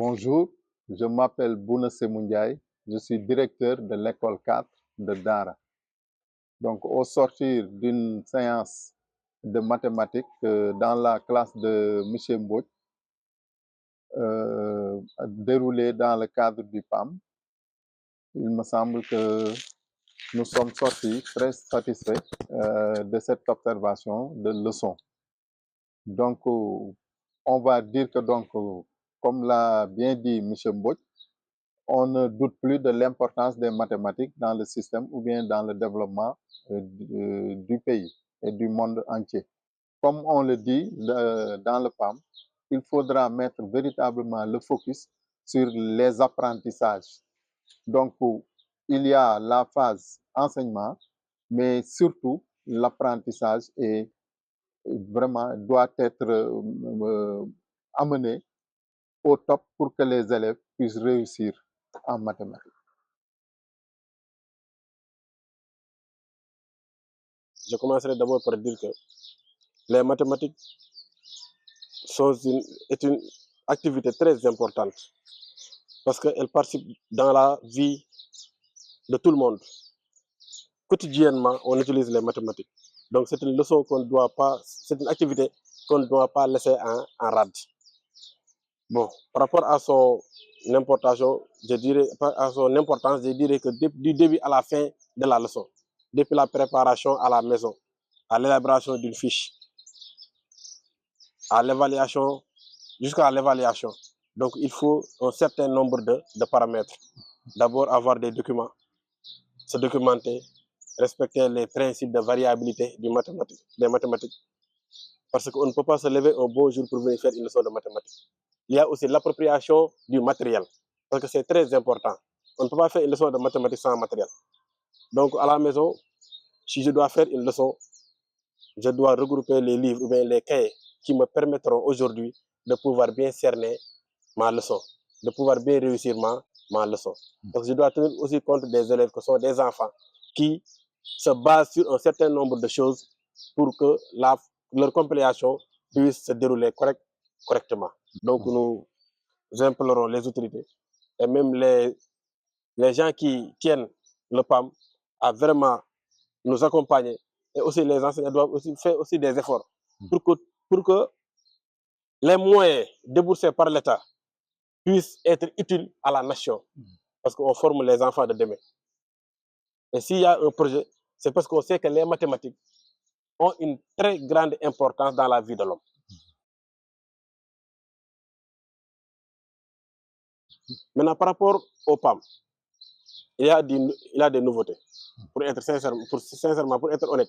Bonjour, je m'appelle Bouna Semoundiaï, je suis directeur de l'école 4 de Dara. Donc, au sortir d'une séance de mathématiques dans la classe de M. Mbouch, déroulée dans le cadre du PAM, il me semble que nous sommes sortis très satisfaits de cette observation de leçon. Donc, on va dire que, comme l'a bien dit M. Mbouch, on ne doute plus de l'importance des mathématiques dans le système ou bien dans le développement du pays et du monde entier. Comme on le dit dans le PAM, il faudra mettre véritablement le focus sur les apprentissages. Donc, il y a la phase enseignement, mais surtout l'apprentissage est vraiment doit être amené au top pour que les élèves puissent réussir en mathématiques. Je commencerai d'abord par dire que les mathématiques est une activité très importante parce qu'elle participe dans la vie de tout le monde. Quotidiennement, on utilise les mathématiques. Donc c'est une leçon qu'on ne doit pas, c'est une activité qu'on ne doit pas laisser en rade. Bon, par rapport à son importance, je dirais que du début à la fin de la leçon, depuis la préparation à la maison, à l'élaboration d'une fiche, à l'évaluation, jusqu'à l'évaluation. Donc, il faut un certain nombre de paramètres. D'abord, avoir des documents, se documenter, respecter les principes de variabilité des mathématiques. Parce qu'on ne peut pas se lever un beau jour pour venir faire une leçon de mathématiques. Il y a aussi l'appropriation du matériel, parce que c'est très important. On ne peut pas faire une leçon de mathématiques sans matériel. Donc, à la maison, si je dois faire une leçon, je dois regrouper les livres ou bien les cahiers qui me permettront aujourd'hui de pouvoir bien cerner ma leçon, de pouvoir bien réussir ma leçon. Donc, je dois tenir aussi compte des élèves qui sont des enfants qui se basent sur un certain nombre de choses pour que leur compréhension puisse se dérouler correctement. Donc, nous implorons les autorités et même les gens qui tiennent le PAM à vraiment nous accompagner. Et aussi les enseignants doivent aussi faire aussi des efforts pour que les moyens déboursés par l'État puissent être utiles à la nation. Parce qu'on forme les enfants de demain. Et s'il y a un projet, c'est parce qu'on sait que les mathématiques ont une très grande importance dans la vie de l'homme. Maintenant, par rapport au PAM, il y a des nouveautés. Pour être pour être honnête.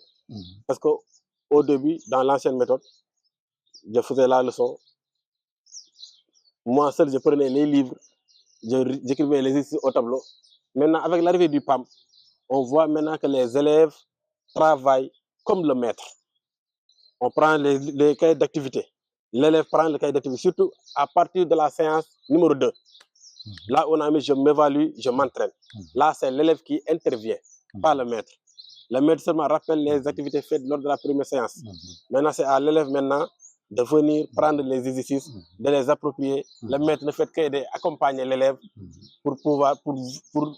Parce qu'au début, dans l'ancienne méthode, je faisais la leçon. Moi seul, je prenais les livres, j'écrivais les exercices au tableau. Maintenant, avec l'arrivée du PAM, on voit maintenant que les élèves travaillent comme le maître. On prend les cahiers d'activité. L'élève prend le cahier d'activité, surtout à partir de la séance numéro 2. Là, on a mis je m'évalue, je m'entraîne. Là, c'est l'élève qui intervient, pas le maître. Le maître seulement rappelle les activités faites lors de la première séance. Maintenant, c'est à l'élève maintenant de venir prendre les exercices, de les approprier. Le maître ne fait qu'accompagner l'élève pour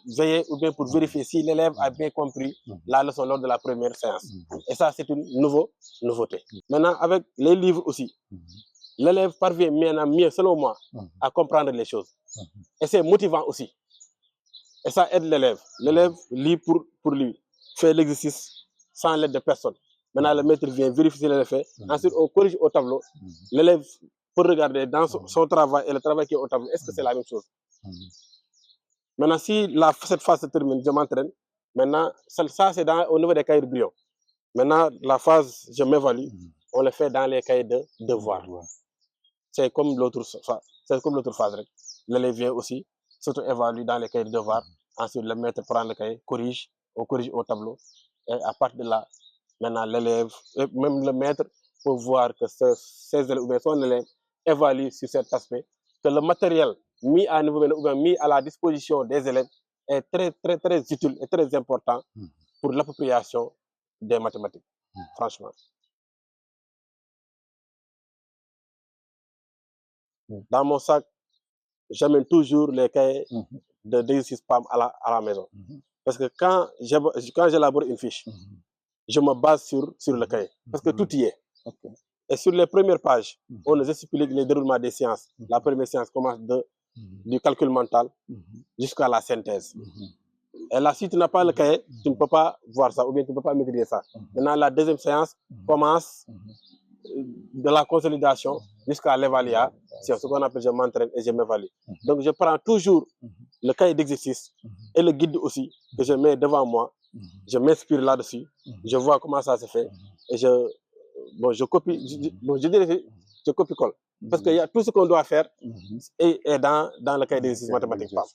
veiller ou bien pour vérifier si l'élève a bien compris la leçon lors de la première séance. Et ça, c'est une nouveauté. Maintenant, avec les livres aussi, l'élève parvient maintenant mieux, selon moi, à comprendre les choses. Et c'est motivant aussi. Et ça aide l'élève. L'élève lit pour lui, fait l'exercice sans l'aide de personne. Maintenant, le maître vient vérifier les faits. Ensuite, on corrige au tableau. L'élève peut regarder dans son travail et le travail qui est au tableau. Est-ce que c'est la même chose? Maintenant, si cette phase se termine, je m'entraîne. Maintenant, ça c'est au niveau des cahiers de brouillon. Maintenant, la phase, je m'évalue, on le fait dans les cahiers de devoir. C'est comme l'autre phase. L'élève vient aussi, s'auto-évalue dans les cahiers de devoir. Ensuite, le maître prend le cahier, on corrige au tableau. Et à partir de là, maintenant, l'élève, même le maître, peut voir que ses élèves ou bien son élève évalue sur cet aspect, que le matériel mis à niveau ou bien mis à la disposition des élèves est très, très, très utile et très important pour l'appropriation des mathématiques, franchement. Dans mon sac, j'amène toujours les cahiers d'exercice PAM à la maison. Parce que quand j'élabore une fiche, je me base sur le cahier. Parce que tout y est. Ok. Et sur les premières pages, on nous explique les déroulements des séances. La première séance commence du calcul mental jusqu'à la synthèse. Et là, si tu n'as pas le cahier, tu ne peux pas voir ça, ou bien tu ne peux pas maîtriser ça. Maintenant, la deuxième séance commence de la consolidation jusqu'à l'évaluation. C'est ce qu'on appelle je m'entraîne et je m'évalue. Donc, je prends toujours le cahier d'exercice et le guide aussi que je mets devant moi. Je m'inspire là-dessus. Je vois comment ça se fait. Et je copie, je dirais, je copie-colle. Parce qu'il y a tout ce qu'on doit faire est dans le cahier d'exercice mathématique PAM.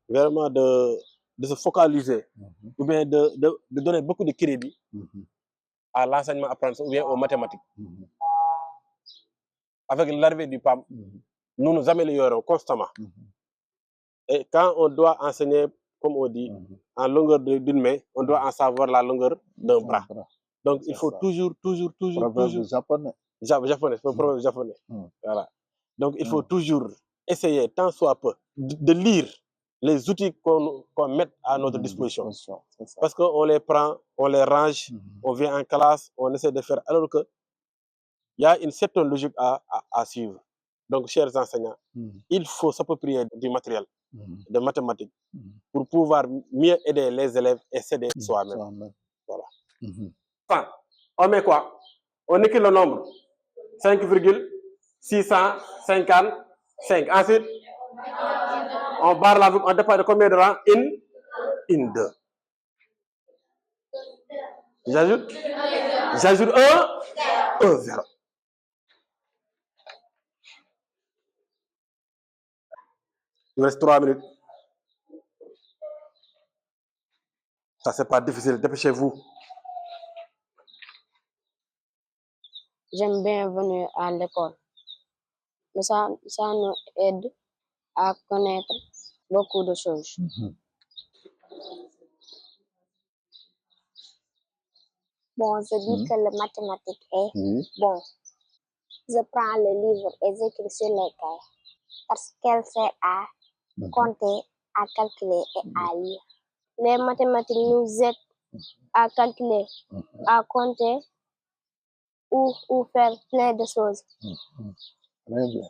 Vraiment de se focaliser ou bien de donner beaucoup de crédit à l'enseignement apprentissage ou bien aux mathématiques. Avec l'arrivée du PAM, nous nous améliorons constamment. Et quand on doit enseigner, comme on dit, en longueur d'une main, on doit en savoir la longueur d'un bras. Donc, il faut toujours. Japonais. Japonais, c'est un proverbe japonais. Voilà. Donc, il faut toujours essayer, tant soit peu, de lire les outils qu'on met à notre disposition. Parce qu'on les prend, on les range, on vient en classe, on essaie de faire. Alors que il y a une certaine logique à suivre. Donc, chers enseignants, il faut s'approprier du matériel de mathématiques pour pouvoir mieux aider les élèves et s'aider soi-même. Voilà. Enfin, on met quoi? On écrit le nombre 5,655. Ensuite, on barre la on départ de combien de rangs? In 2. J'ajoute 1, 0. Il reste 3 minutes. Ça, c'est pas difficile. Dépêchez-vous. J'aime bien venir à l'école. Mais ça nous aide à connaître beaucoup de choses. Bon, je dis que le mathématique est bon. Je prends le livre et j'écris sur les cahiers parce qu'elle sert à compter, à calculer et à lire. Les mathématiques nous aident à calculer, à compter ou faire plein de choses. Très bien.